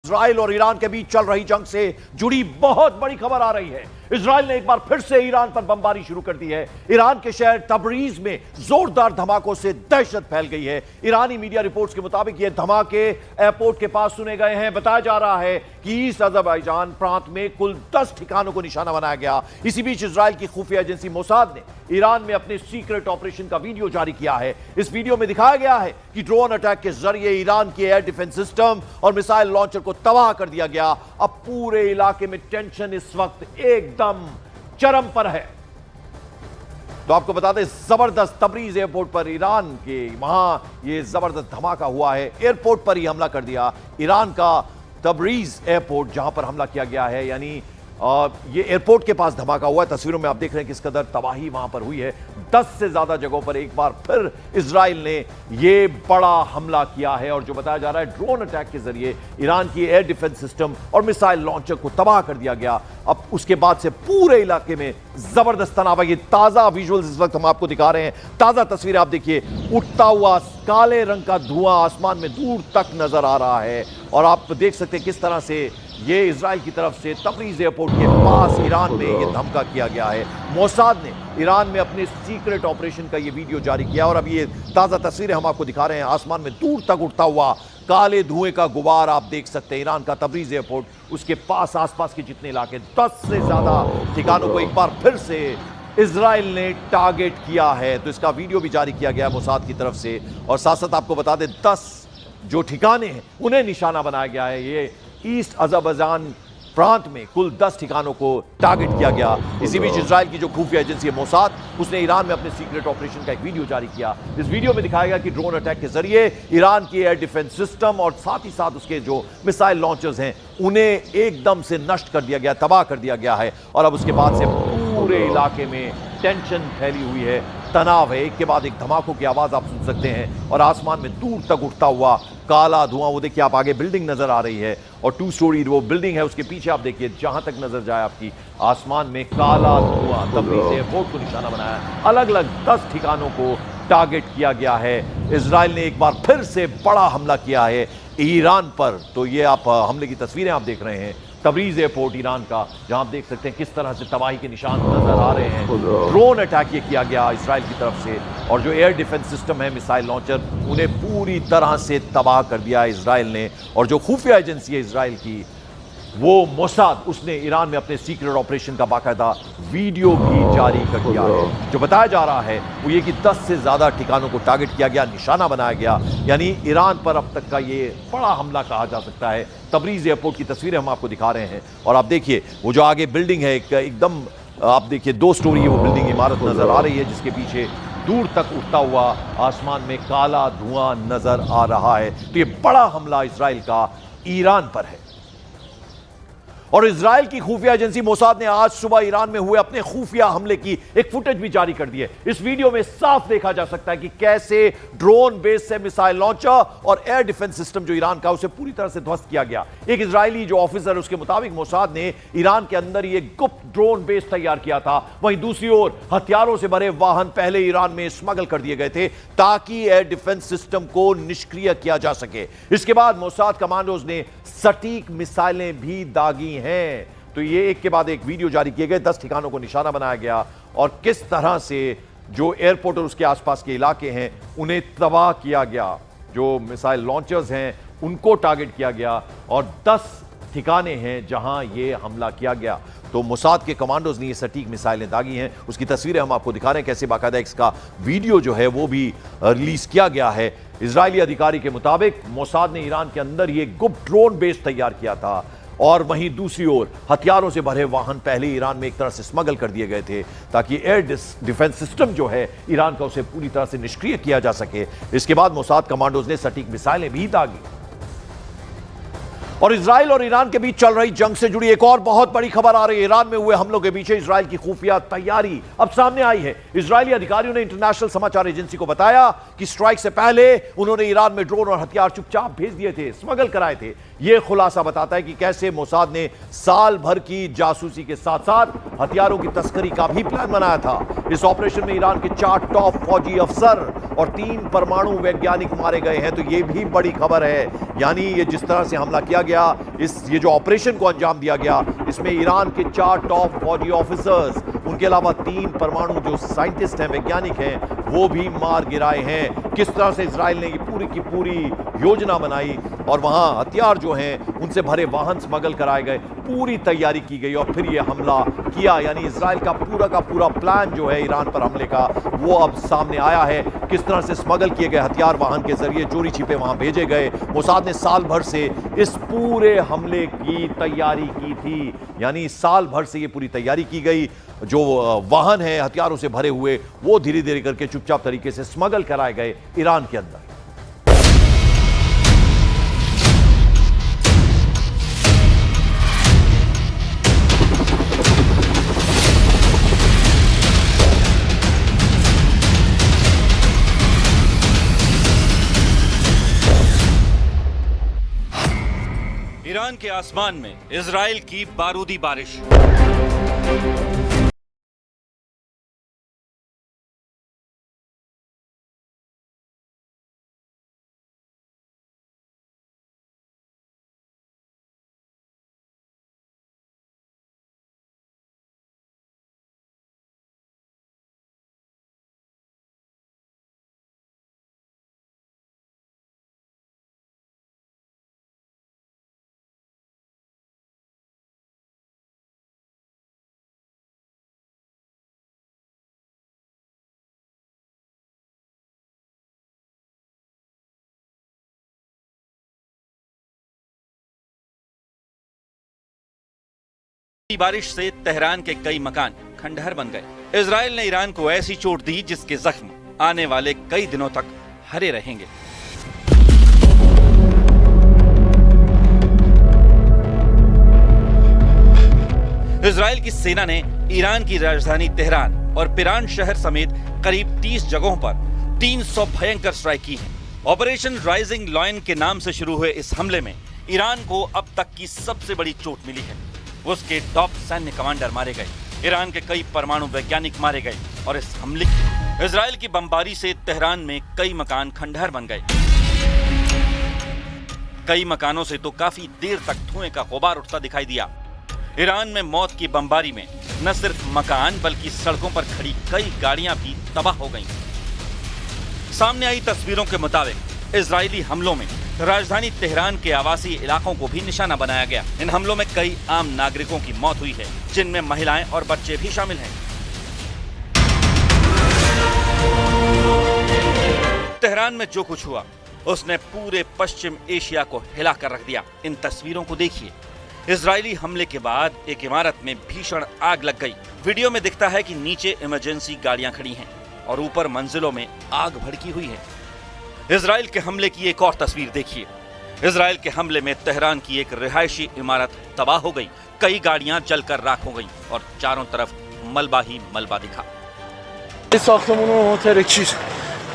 Israel और Iran के बीच चल रही जंग से जुड़ी बहुत बड़ी खबर आ रही है। इजराइल ने एक बार फिर से ईरान पर बमबारी शुरू कर दी है। ईरान के शहर तबरीज में जोरदार धमाकों से दहशत फैल गई है। ईरानी मीडिया रिपोर्ट्स के मुताबिक ये धमाके एयरपोर्ट के पास सुने गए हैं। बताया जा रहा है कि ईस्ट अज़रबैजान प्रांत में कुल 10 ठिकानों को निशाना बनाया गया। इसी बीच इजराइल की खुफिया एजेंसी मोसाद ने ईरान में अपने सीक्रेट ऑपरेशन का वीडियो जारी किया है। इस वीडियो में दिखाया गया है कि ड्रोन अटैक के जरिए ईरान के एयर डिफेंस सिस्टम और मिसाइल लॉन्चर को तबाह कर दिया गया। अब पूरे इलाके में टेंशन इस वक्त एकदम चरम पर है। तो आपको बता दें, जबरदस्त तबरीज एयरपोर्ट पर ईरान के वहां ये जबरदस्त धमाका हुआ है। एयरपोर्ट पर ही हमला कर दिया ईरान का तबरीज एयरपोर्ट जहां पर हमला किया गया है, यानी ये एयरपोर्ट के पास धमाका हुआ है। तस्वीरों में आप देख रहे हैं किस कदर तबाही वहां पर हुई है। 10 से ज्यादा जगहों पर एक बार फिर इजराइल ने ये बड़ा हमला किया है और जो बताया जा रहा है ड्रोन अटैक के जरिए ईरान की एयर डिफेंस सिस्टम और मिसाइल लॉन्चर को तबाह कर दिया गया। अब उसके बाद से पूरे इलाके में जबरदस्त तनाव है। ये ताजा विजुअल्स इस वक्त हम आपको दिखा रहे हैं, ताजा तस्वीर आप देखिए। उठता हुआ काले रंग का धुआं आसमान में दूर तक नजर आ रहा है और आप देख सकते हैं किस तरह से ये इजराइल की तरफ से तबरीज एयरपोर्ट के पास ईरान में ये धमका किया गया है। मोसाद ने ईरान में अपने सीक्रेट ऑपरेशन का ये वीडियो जारी किया और अब ये ताज़ा तस्वीरें हम आपको दिखा रहे हैं। आसमान में दूर तक उठता हुआ काले धुएं का गुबार आप देख सकते हैं। ईरान का तबरीज एयरपोर्ट, उसके पास आसपास के जितने इलाके, 10 से ज़्यादा ठिकानों को एक बार फिर से इजराइल ने टारगेट किया है। तो इसका वीडियो भी जारी किया गया मोसाद की तरफ से और साथ साथ आपको बता दें 10 जो ठिकाने हैं उन्हें निशाना बनाया गया है। ये ईस्ट अज़रबैजान प्रांत में कुल 10 ठिकानों को टारगेट किया गया। इसी बीच इजराइल की जो खुफिया एजेंसी है मोसाद, उसने ईरान में अपने सीक्रेट ऑपरेशन का एक वीडियो जारी किया। इस वीडियो में दिखाया गया कि ड्रोन अटैक के जरिए ईरान की एयर डिफेंस सिस्टम और साथ ही साथ उसके जो मिसाइल लॉन्चर्स हैं उन्हें एकदम से नष्ट कर दिया गया, तबाह कर दिया गया है। और अब उसके बाद से पूरे इलाके में टेंशन फैली हुई है, तनाव है। एक के बाद एक धमाकों की आवाज आप सुन सकते हैं और आसमान में दूर तक उठता हुआ काला धुआं। वो देखिए, आप आगे बिल्डिंग नजर आ रही है और 2 स्टोरी वो बिल्डिंग है, उसके पीछे आप देखिए जहां तक नजर जाए आपकी आसमान में काला धुआं। तबरीज एयरपोर्ट को निशाना बनाया, अलग अलग 10 ठिकानों को टारगेट किया गया है। इजराइल ने एक बार फिर से बड़ा हमला किया है ईरान पर। तो ये आप हमले की तस्वीरें आप देख रहे हैं तबरीज एयरपोर्ट ईरान का, जहां आप देख सकते हैं किस तरह से तबाही के निशान नजर आ रहे हैं। ड्रोन अटैक ये किया गया इजराइल की तरफ से और जो एयर डिफेंस सिस्टम है, मिसाइल लॉन्चर, उन्हें पूरी तरह से तबाह कर दिया इजराइल ने। और जो खुफिया एजेंसी है इजराइल की, वो मोसाद, उसने ईरान में अपने सीक्रेट ऑपरेशन का बाकायदा वीडियो भी जारी कर दिया है। जो बताया जा रहा है वो ये कि 10 से ज्यादा ठिकानों को टारगेट किया गया, निशाना बनाया गया, यानी ईरान पर अब तक का ये बड़ा हमला कहा जा सकता है। तबरीज एयरपोर्ट की तस्वीरें हम आपको दिखा रहे हैं और आप देखिए वो जो आगे बिल्डिंग है, एकदम आप देखिए 2 स्टोरी वो बिल्डिंग इमारत नजर आ रही है, जिसके पीछे दूर तक उठता हुआ आसमान में काला धुआं नजर आ रहा है। तो ये बड़ा हमला इजराइल का ईरान पर है। और इजराइल की खुफिया एजेंसी मोसाद ने आज सुबह ईरान में हुए अपने खुफिया हमले की एक फुटेज भी जारी कर दी है। इस वीडियो में साफ देखा जा सकता है कि कैसे ड्रोन बेस से मिसाइल लॉन्चर और एयर डिफेंस सिस्टम जो ईरान का, उसे पूरी तरह से ध्वस्त किया गया। एक इजरायली जो ऑफिसर है उसके मुताबिक मोसाद ने ईरान के अंदर ये गुप्त ड्रोन बेस तैयार किया था। वहीं दूसरी ओर हथियारों से भरे वाहन पहले ईरान में स्मगल कर दिए गए थे ताकि एयर डिफेंस सिस्टम को निष्क्रिय किया जा सके। इसके बाद मोसाद कमांडोज ने सटीक मिसाइलें भी दागी हैं। तो ये एक के बाद एक वीडियो जारी किए गए, 10 ठिकानों को निशाना बनाया गया और किस तरह से जो एयरपोर्ट और उसके आसपास के इलाके हैं उन्हें तबाह किया गया। जो मिसाइल लॉन्चर्स हैं उनको टारगेट किया गया और 10 ठिकाने हैं जहां ये हमला किया गया। तो मोसाद के कमांडोज ने ये सटीक मिसाइलें दागी हैं। उसकी तस्वीरें हम आपको दिखा रहे हैं, कैसे बाकायदा इसका वीडियो जो है वो भी रिलीज किया गया है। इजरायली अधिकारी के मुताबिक मोसाद ने ईरान के अंदर ये गुप्त ड्रोन बेस तैयार किया था और वहीं दूसरी ओर हथियारों से भरे वाहन पहले ईरान में एक तरह से स्मगल कर दिए गए थे ताकि एयर डिफेंस सिस्टम जो है ईरान का, उसे पूरी तरह से निष्क्रिय किया जा सके। इसके बाद मोसाद कमांडोज ने सटीक मिसाइलें भी दागी। और इजराइल और ईरान के बीच चल रही जंग से जुड़ी एक और बहुत बड़ी खबर आ रही है। ईरान में हुए हमलों के पीछे इजराइल की खुफिया तैयारी अब सामने आई है। इजरायली अधिकारियों ने इंटरनेशनल समाचार एजेंसी को बताया कि स्ट्राइक से पहले उन्होंने ईरान में ड्रोन और हथियार चुपचाप भेज दिए थे, स्मगल कराए थे। यह खुलासा बताता है कि कैसे मोसाद ने साल भर की जासूसी के साथ साथ हथियारों की तस्करी का भी प्लान बनाया था। इस ऑपरेशन में ईरान के 4 टॉप फौजी अफसर और 3 परमाणु वैज्ञानिक मारे गए हैं। तो यह भी बड़ी खबर है। यानी ये जिस तरह से हमला किया गया, ये जो ऑपरेशन को अंजाम दिया गया, इसमें ईरान के 4 टॉप फौजी ऑफिसर्स, उनके अलावा 3 परमाणु जो साइंटिस्ट हैं, वैज्ञानिक हैं, वो भी मार गिराए हैं। किस तरह से इजराइल ने ये पूरी की पूरी योजना बनाई और वहां हथियार जो हैं उनसे भरे वाहन स्मगल कराए गए, पूरी तैयारी की गई और फिर ये हमला किया। यानी इजराइल का पूरा प्लान जो है ईरान पर हमले का, वो अब सामने आया है। किस तरह से स्मगल किए गए हथियार वाहन के जरिए चोरी छिपे वहां भेजे गए। मोसाद ने साल भर से इस पूरे हमले की तैयारी की थी। यानी साल भर से ये पूरी तैयारी की गई। जो वाहन है हथियारों से भरे हुए, वो धीरे धीरे करके चुपचाप तरीके से स्मगल कराए गए ईरान के अंदर। ईरान के आसमान में इजराइल की बारूदी बारिश। बारिश से तेहरान के कई मकान खंडहर बन गए। इजराइल ने ईरान को ऐसी चोट दी जिसके जख्म आने वाले कई दिनों तक हरे रहेंगे। इजराइल की सेना ने ईरान की राजधानी तेहरान और पिरान शहर समेत करीब 30 जगहों पर 300 भयंकर स्ट्राइक की है। ऑपरेशन राइजिंग लॉयन के नाम से शुरू हुए इस हमले में ईरान को अब तक की सबसे बड़ी चोट मिली है। उसके टॉप सैन्य कमांडर मारे गए, ईरान के कई परमाणु वैज्ञानिक मारे गए और इस हमले इजराइल की बमबारी से तेहरान में कई मकान खंडहर बन गए। कई मकानों से तो काफी देर तक धुएं का गुबार उठता दिखाई दिया। ईरान में मौत की बमबारी में न सिर्फ मकान बल्कि सड़कों पर खड़ी कई गाड़ियां भी तबाह हो गईं। सामने आई तस्वीरों के मुताबिक इजरायली हमलों में राजधानी तेहरान के आवासीय इलाकों को भी निशाना बनाया गया। इन हमलों में कई आम नागरिकों की मौत हुई है, जिनमें महिलाएं और बच्चे भी शामिल हैं। तेहरान में जो कुछ हुआ उसने पूरे पश्चिम एशिया को हिला कर रख दिया। इन तस्वीरों को देखिए। इजरायली हमले के बाद एक इमारत में भीषण आग लग गई। वीडियो में दिखता है कि नीचे इमरजेंसी गाड़ियां खड़ी हैं और ऊपर मंजिलों में आग भड़की हुई है। इजराइल के हमले की एक और तस्वीर देखिए। इजराइल के हमले में तेहरान की एक रिहायशी इमारत तबाह हो गई, कई गाड़ियां जलकर राख हो गईं और चारों तरफ मलबा ही मलबा दिखा।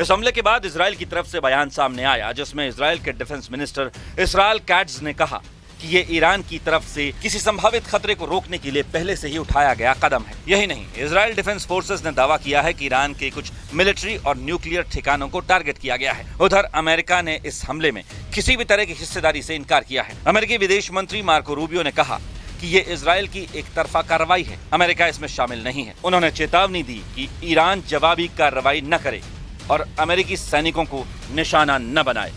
इस हमले के बाद इजराइल की तरफ से बयान सामने आया, जिसमें इजराइल के डिफेंस मिनिस्टर इसराइल कैट्ज ने कहा कि ये ईरान की तरफ से किसी संभावित खतरे को रोकने के लिए पहले से ही उठाया गया कदम है। यही नहीं, इजराइल डिफेंस फोर्सेस ने दावा किया है कि ईरान के कुछ मिलिट्री और न्यूक्लियर ठिकानों को टारगेट किया गया है। उधर अमेरिका ने इस हमले में किसी भी तरह की हिस्सेदारी से इनकार किया है। अमेरिकी विदेश मंत्री मार्को रूबियो ने कहा कि ये इजराइल की एक तरफा कार्रवाई है, अमेरिका इसमें शामिल नहीं है। उन्होंने चेतावनी दी कि ईरान जवाबी कार्रवाई न करे और अमेरिकी सैनिकों को निशाना न बनाए।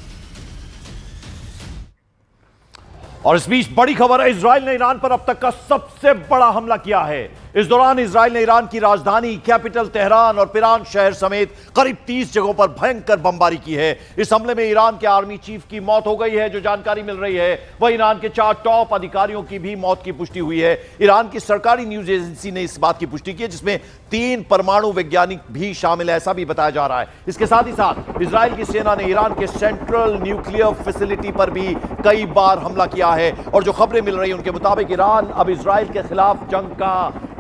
और इस बीच बड़ी खबर है, इजराइल ने ईरान पर अब तक का सबसे बड़ा हमला किया है। इस दौरान इजराइल ने ईरान की राजधानी कैपिटल तेहरान और पिरान शहर समेत करीब 30 जगहों पर भयंकर बमबारी की है। इस हमले में ईरान के आर्मी चीफ की मौत हो गई है, जो जानकारी मिल रही है। वह ईरान के 4 टॉप अधिकारियों की भी मौत की पुष्टि हुई है। ईरान की सरकारी न्यूज एजेंसी ने इस बात की पुष्टि की है, जिसमें 3 परमाणु वैज्ञानिक भी शामिल है, ऐसा भी बताया जा रहा है। इसके साथ ही साथ इजराइल की सेना ने ईरान के सेंट्रल न्यूक्लियर फैसिलिटी पर भी कई बार हमला किया है और जो खबरें मिल रही है उनके मुताबिक ईरान अब इजराइल के खिलाफ जंग का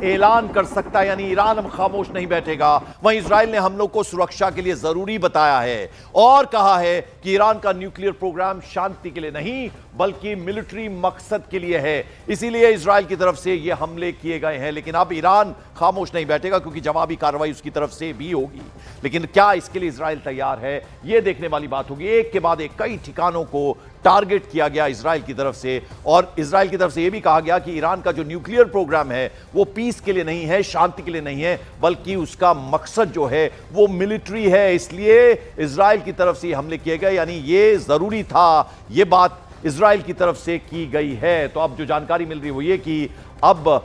ऐलान कर सकता है, यानी ईरान अब खामोश नहीं बैठेगा। वहीं इजराइल ने हमलों को सुरक्षा के लिए जरूरी बताया है और कहा है कि ईरान का न्यूक्लियर प्रोग्राम शांति के लिए नहीं बल्कि मिलिट्री मकसद के लिए है, इसीलिए इजराइल की तरफ से ये हमले किए गए हैं। लेकिन अब ईरान खामोश नहीं बैठेगा क्योंकि जवाबी कार्रवाई उसकी तरफ से भी होगी। लेकिन क्या इसके लिए इजराइल तैयार है, यह देखने वाली बात होगी। एक के बाद एक कई ठिकानों को टारगेट किया गया इजराइल की तरफ से, और इजराइल की तरफ से यह भी कहा गया कि ईरान का जो न्यूक्लियर प्रोग्राम है वो पीस के लिए नहीं है, शांति के लिए नहीं है, बल्कि उसका मकसद जो है वो मिलिट्री है। इसलिए इजराइल की तरफ से ये हमले किए गए, यानी ये जरूरी था, ये बात इजराइल की तरफ से की गई है। तो अब जो जानकारी मिल रही है वो ये कि अब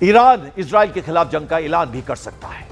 ईरान इजराइल के खिलाफ जंग का ऐलान भी कर सकता है।